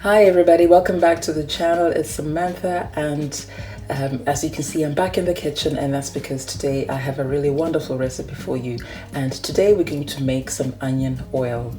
Hi everybody, welcome back to the channel. It's Samantha, and as you can see, I'm back in the kitchen, and that's because today I have a really wonderful recipe for you. And today we're going to make some onion oil.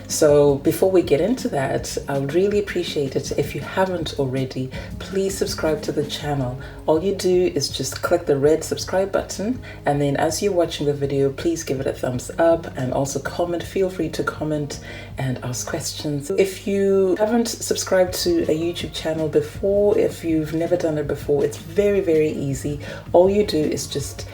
So before we get into that, I would really appreciate it if you haven't already, please subscribe to the channel. All you do is just click the red subscribe button, and then as you're watching the video, please give it a thumbs up and also comment. Feel free to comment and ask questions. If you haven't subscribed to a YouTube channel before, if you've never done it before, it's very easy. All you do is just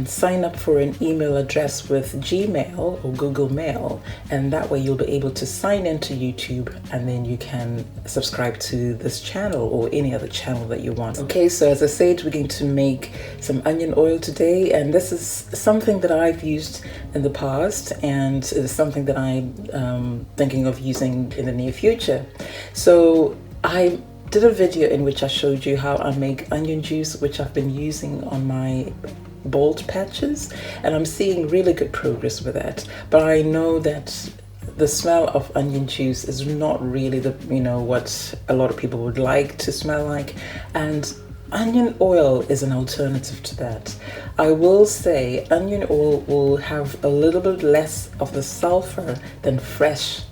sign up for an email address with Gmail or Google Mail, and that way you'll be able to sign into YouTube, and then you can subscribe to this channel or any other channel that you want. Okay, so as I said, we're going to make some onion oil today, and this is something that I've used in the past, and it is something that I'm thinking of using in the near future. So I did a video in which I showed you how I make onion juice, which I've been using on my bald patches, and I'm seeing really good progress with that. But I know that the smell of onion juice is not really the what a lot of people would like to smell like, and onion oil is an alternative to that. I will say onion oil will have a little bit less of the sulfur than fresh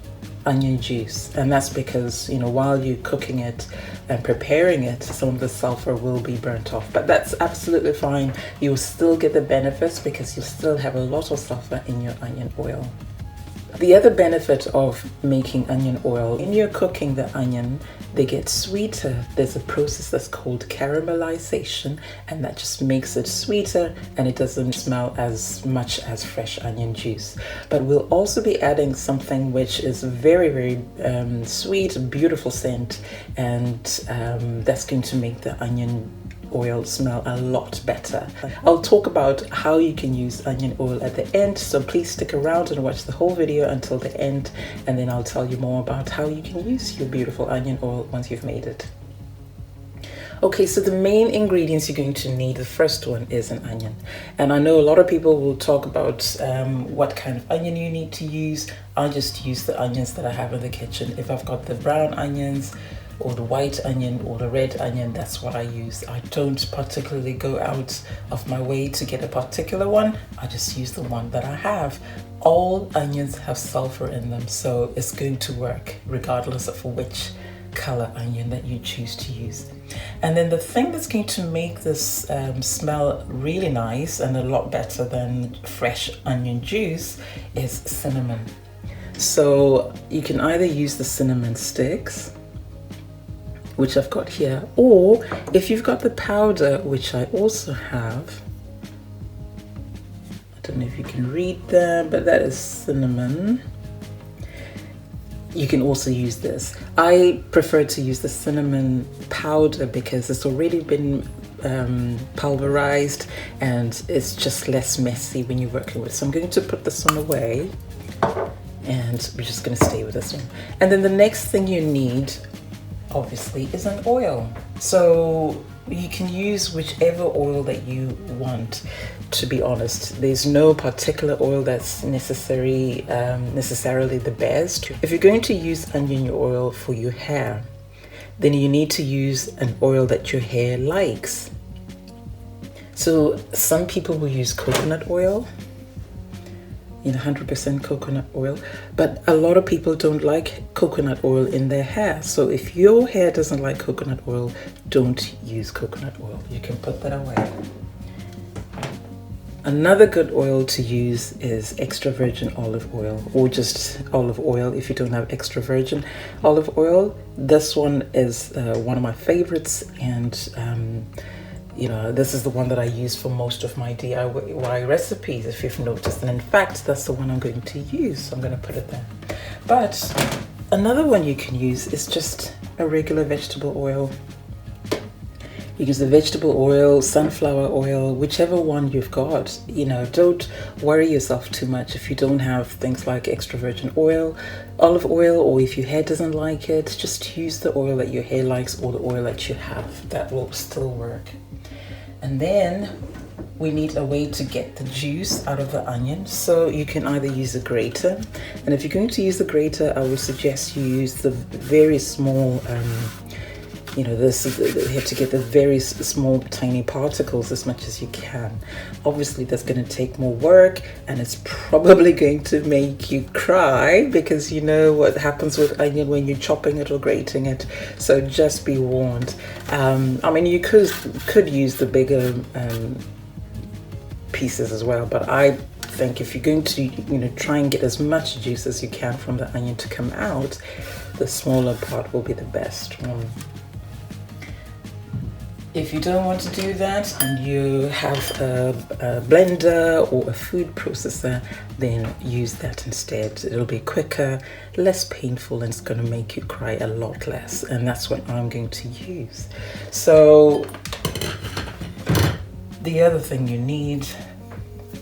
onion juice, and that's because while you're cooking it and preparing it, some of the sulfur will be burnt off, but that's absolutely fine. You'll still get the benefits because you still have a lot of sulfur in your onion oil. The other benefit of making onion oil, when you're cooking the onion, they get sweeter. There's a process that's called caramelization, and that just makes it sweeter, and it doesn't smell as much as fresh onion juice. But we'll also be adding something which is very sweet, beautiful scent, and that's going to make the onion oil smell a lot better. I'll talk about how you can use onion oil at the end, so please stick around and watch the whole video until the end, and then I'll tell you more about how you can use your beautiful onion oil once you've made it. Okay, so the main ingredients you're going to need, the first one is an onion. And I know a lot of people will talk about what kind of onion you need to use. I just use the onions that I have in the kitchen. If I've got the brown onions or the white onion or the red onion, that's what I use. I don't particularly go out of my way to get a particular one. I just use the one that I have. All onions have sulfur in them, so it's going to work regardless of which color onion that you choose to use. And then the thing that's going to make this smell really nice and a lot better than fresh onion juice is cinnamon. So you can either use the cinnamon sticks, which I've got here, or if you've got the powder, which I also have, I don't know if you can read there, but that is cinnamon. You can also use this. I prefer to use the cinnamon powder because it's already been pulverized, and it's just less messy when you're working with it. So I'm going to put this one away, and we're just going to stay with this one. And then the next thing you need, obviously, is an oil. So you can use whichever oil that you want. To be honest, there's no particular oil that's necessarily the best. If you're going to use onion oil for your hair, then you need to use an oil that your hair likes. So some people will use coconut oil, 100% coconut oil, but a lot of people don't like coconut oil in their hair. So if your hair doesn't like coconut oil, don't use coconut oil. You can put that away. Another good oil to use is extra virgin olive oil, or just olive oil if you don't have extra virgin olive oil. This one is one of my favorites, and this is the one that I use for most of my DIY recipes, if you've noticed. And in fact, that's the one I'm going to use, so I'm going to put it there. But another one you can use is just a regular vegetable oil. You use the vegetable oil, sunflower oil, whichever one you've got. Don't worry yourself too much if you don't have things like extra virgin oil, olive oil, or if your hair doesn't like it, just use the oil that your hair likes or the oil that you have. That will still work. And then we need a way to get the juice out of the onion. So you can either use a grater, and if you're going to use the grater, I would suggest you use the very small, you have to get the very small tiny particles as much as you can. Obviously that's going to take more work, and it's probably going to make you cry, because you know what happens with onion when you're chopping it or grating it. So just be warned. I mean, you could use the bigger pieces as well, but I think if you're going to try and get as much juice as you can from the onion to come out, the smaller part will be the best one. If you don't want to do that and you have a blender or a food processor, then use that instead. It'll be quicker, less painful, and it's going to make you cry a lot less, and that's what I'm going to use. So the other thing you need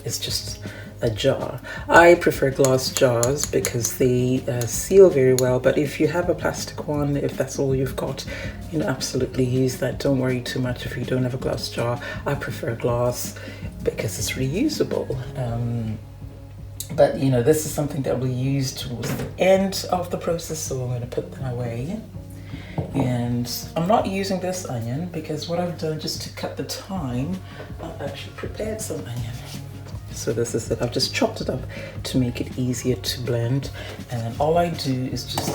is just a jar. I prefer glass jars because they seal very well, but if you have a plastic one, if that's all you've got, absolutely use that. Don't worry too much if you don't have a glass jar. I prefer glass because it's reusable. But this is something that we'll use towards the end of the process, so I'm going to put that away. And I'm not using this onion because what I've done, just to cut the time, I've actually prepared some onion. So this is it. I've just chopped it up to make it easier to blend, and all I do is just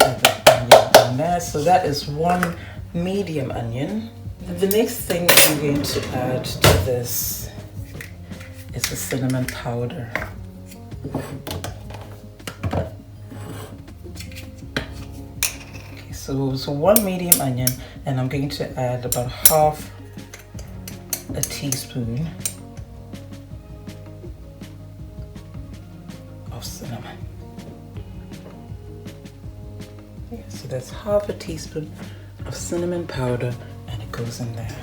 add the onion in there. So that is one medium onion. The next thing I'm going to add to this is the cinnamon powder. Okay, so one medium onion, and I'm going to add about half a teaspoon of cinnamon. Yeah, so that's half a teaspoon of cinnamon powder, and it goes in there.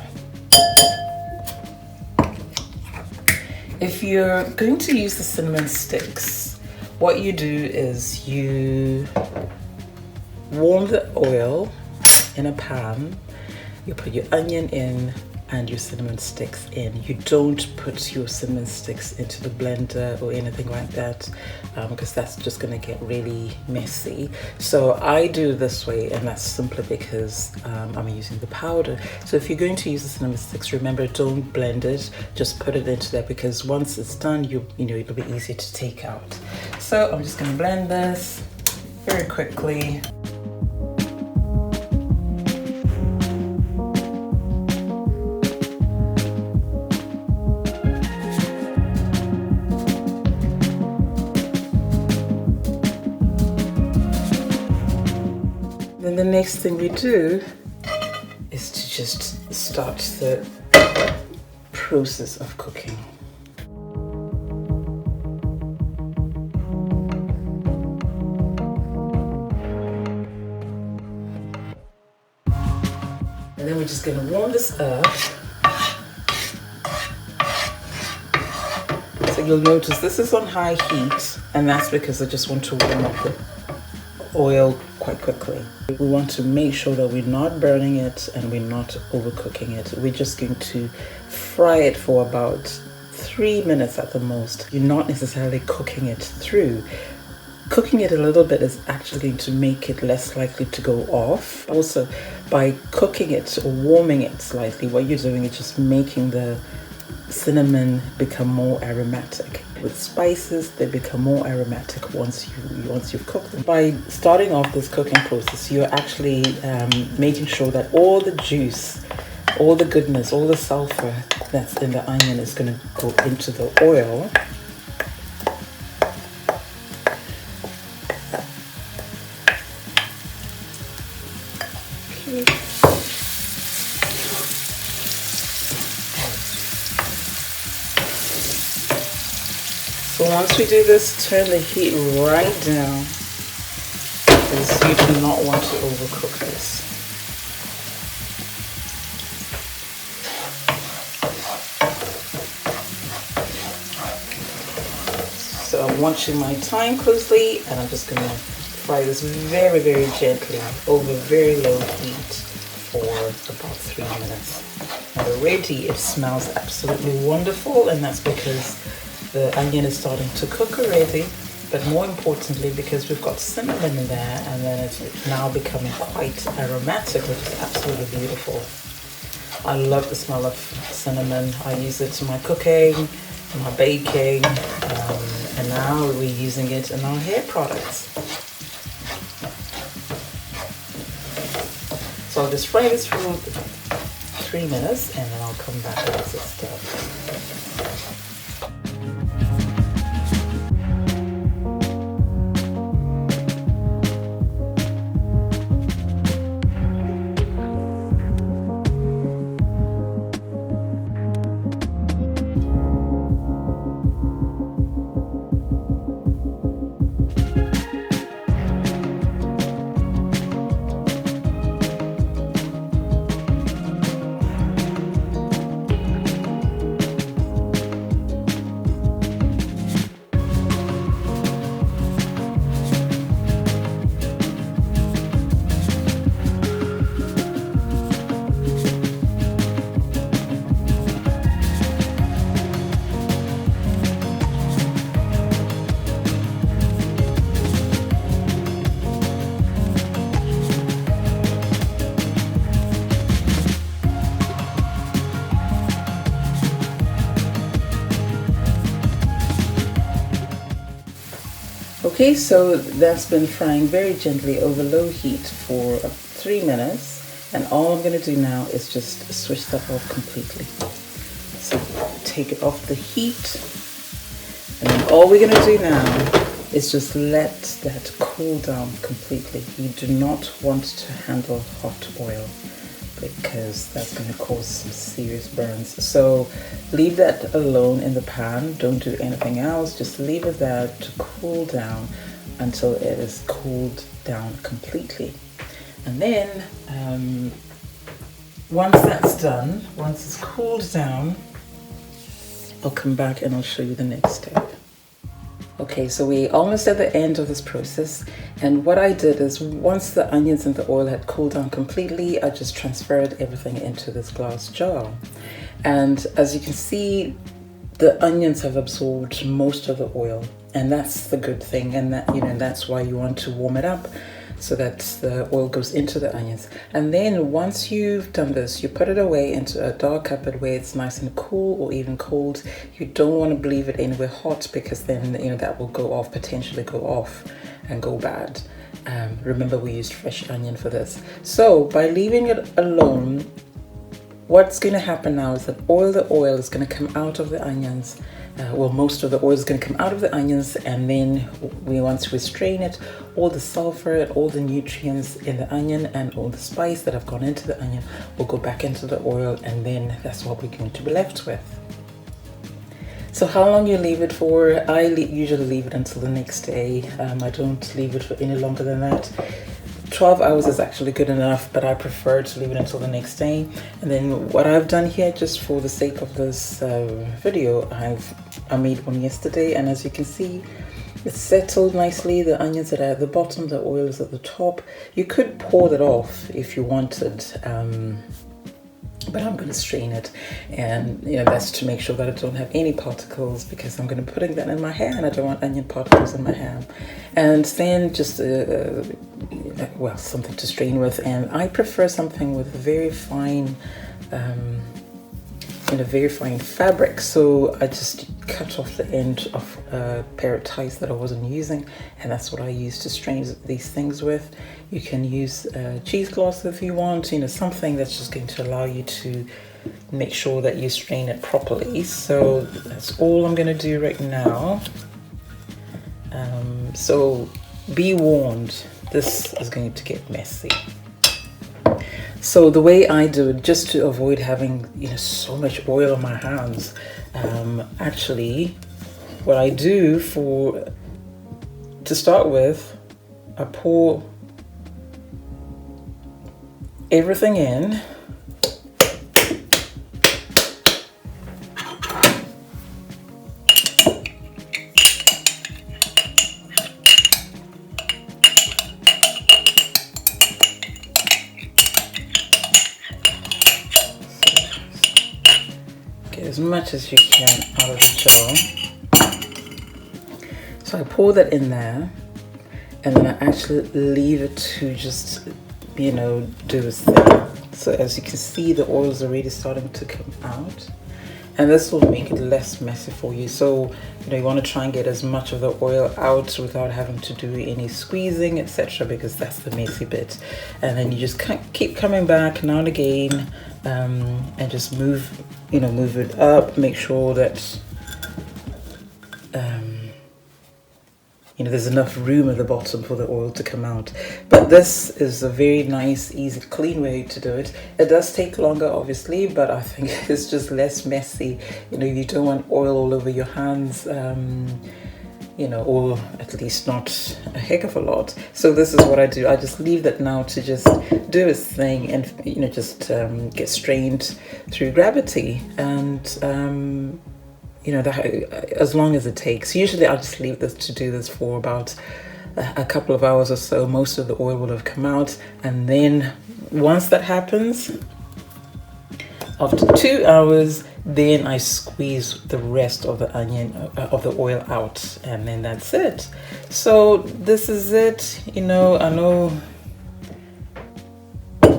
If you're going to use the cinnamon sticks, what you do is you warm the oil in a pan, you put your onion in and your cinnamon sticks in. You don't put your cinnamon sticks into the blender or anything like that, because that's just going to get really messy. So I do this way, and that's simply because I'm using the powder. So if you're going to use the cinnamon sticks, remember, don't blend it, just put it into there, because once it's done, it'll be easier to take out. So I'm just going to blend this very quickly. Then the next thing we do is to just start the process of cooking. And then we're just going to warm this up. So you'll notice this is on high heat, and that's because I just want to warm up the oil quite quickly. We want to make sure that we're not burning it and we're not overcooking it. We're just going to fry it for about 3 minutes at the most. You're not necessarily cooking it through. Cooking it a little bit is actually going to make it less likely to go off. Also, by cooking it or warming it slightly, what you're doing is just making the cinnamon become more aromatic. With spices, they become more aromatic once you've cooked them. By starting off this cooking process, you're actually making sure that all the juice, all the goodness, all the sulfur that's in the onion is going to go into the oil. Okay. So once we do this, turn the heat right down, because you do not want to overcook this. So I'm watching my time closely, and I'm just going to fry this very, very gently over very low heat for about 3 minutes. And already it smells absolutely wonderful, and that's because the onion is starting to cook already. But more importantly, because we've got cinnamon in there, and then it's now becoming quite aromatic, which is absolutely beautiful. I love the smell of cinnamon. I use it in my cooking, in my baking, and now we're using it in our hair products. So I'll just fry this for 3 minutes, and then I'll come back and it's done. Okay, so that's been frying very gently over low heat for 3 minutes, and all I'm going to do now is just switch that off completely. So take it off the heat, and then all we're going to do now is just let that cool down completely. You do not want to handle hot oil, because that's going to cause some serious burns. So leave that alone in the pan. Don't do anything else. Just leave it there to cool down until it is cooled down completely. And then once that's done, once it's cooled down, I'll come back and I'll show you the next step. Okay, so we're almost at the end of this process, and what I did is once the onions and the oil had cooled down completely, I just transferred everything into this glass jar. And as you can see, the onions have absorbed most of the oil, and that's the good thing, and that, you know, that's why you want to warm it up so that the oil goes into the onions. And then once you've done this, you put it away into a dark cupboard where it's nice and cool, or even cold. You don't want to leave it anywhere hot, because then, you know, that will go off, potentially go off and go bad. Remember, we used fresh onion for this. So by leaving it alone, what's going to happen now is that the oil is going to come out of the onions. Well, most of the oil is going to come out of the onions, and then once we strain it, all the sulfur, all the nutrients in the onion, and all the spice that have gone into the onion will go back into the oil, and then that's what we're going to be left with. So how long you leave it for? I usually leave it until the next day. I don't leave it for any longer than that. 12 hours is actually good enough, but I prefer to leave it until the next day. And then what I've done here, just for the sake of this video, I made one yesterday, and as you can see, it's settled nicely. The onions are at the bottom, the oil is at the top. You could pour that off if you wanted, but I'm going to strain it, and you know, that's to make sure that I don't have any particles, because I'm going to be putting that in my hair, and I don't want onion particles in my hair. And then just well, something to strain with, and I prefer something with very fine very fine fabric. So I just cut off the end of a pair of ties that I wasn't using, and that's what I use to strain these things with. You can use cheesecloth if you want, something that's just going to allow you to make sure that you strain it properly. So that's all I'm going to do right now. So be warned, this is going to get messy. So the way I do it, just to avoid having so much oil on my hands, actually what I do to start with, I pour everything in. as much as you can out of the jar. So I pour that in there, and then I actually leave it to just, you know, do its thing. So as you can see, the oil's already starting to come out, and this will make it less messy for you. So, you know, you want to try and get as much of the oil out without having to do any squeezing, etc., because that's the messy bit. And then you just keep coming back now and again, and just move it up. Make sure that you know, there's enough room at the bottom for the oil to come out. But this is a very nice, easy, clean way to do it. It does take longer, obviously, but I think it's just less messy. You know, you don't want oil all over your hands, you know, or at least not a heck of a lot. So this is what I do. I just leave that now to just do its thing and, you know, just get strained through gravity. And you know, that as long as it takes. Usually I just leave this to do this for about a couple of hours or so. Most of the oil will have come out, and then once that happens, after 2 hours, then I squeeze the rest of the onion of the oil out, and then that's it. So this is it. You know, I know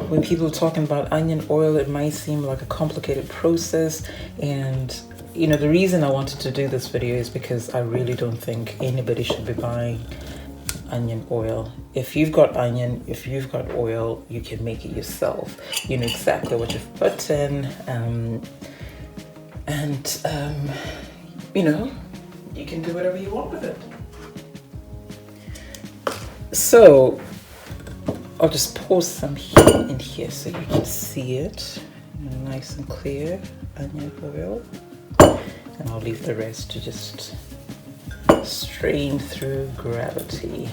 when people are talking about onion oil, it might seem like a complicated process, and you know, the reason I wanted to do this video is because I really don't think anybody should be buying onion oil. If you've got onion, if you've got oil, you can make it yourself. You know exactly what you've put in, you know, you can do whatever you want with it. So I'll just pour some in here so you can see it nice and clear. Onion oil. And I'll leave the rest to just strain through gravity.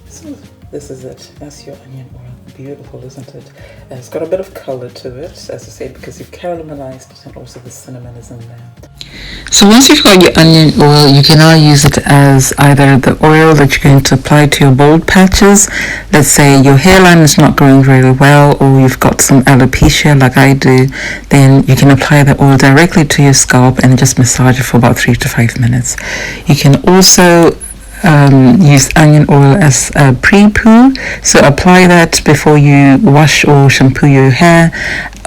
So this is it. That's your onion oil. Beautiful, isn't it? And it's got a bit of color to it, as I say, because you've caramelized it, and also the cinnamon is in there. So once you've got your onion oil, you can now use it as either the oil that you're going to apply to your bald patches. Let's say your hairline is not growing very well, or you've got some alopecia like I do, then you can apply the oil directly to your scalp and just massage it for about 3 to 5 minutes. You can also use onion oil as a prepoo, so apply that before you wash or shampoo your hair,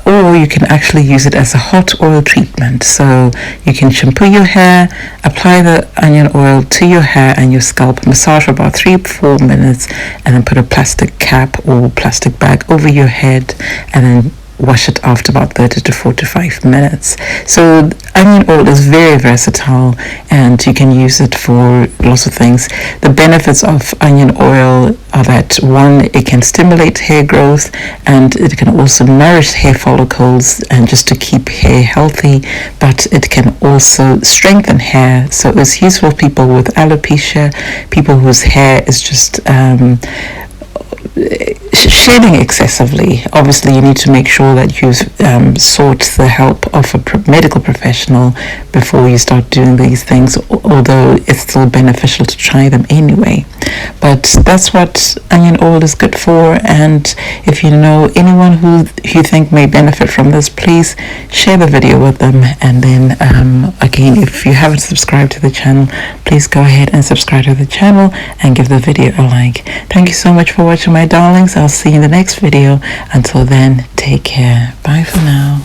or you can actually use it as a hot oil treatment. So you can shampoo your hair, apply the onion oil to your hair and your scalp, massage for about 3 to 4 minutes, and then put a plastic cap or plastic bag over your head, and then wash it after about 30 to 45 minutes. So onion oil is very versatile, and you can use it for lots of things. The benefits of onion oil are that, one, it can stimulate hair growth, and it can also nourish hair follicles and just to keep hair healthy, but it can also strengthen hair. So it's useful for people with alopecia, people whose hair is just shedding excessively. Obviously, you need to make sure that you sought the help of a medical professional before you start doing these things, although it's still beneficial to try them anyway. But that's what onion oil is good for, and if you know anyone who you think may benefit from this, please share the video with them. And then again, if you haven't subscribed to the channel, please go ahead and subscribe to the channel and give the video a like. Thank you so much for watching, my darlings. I'll see you in the next video. Until then, take care. Bye for now.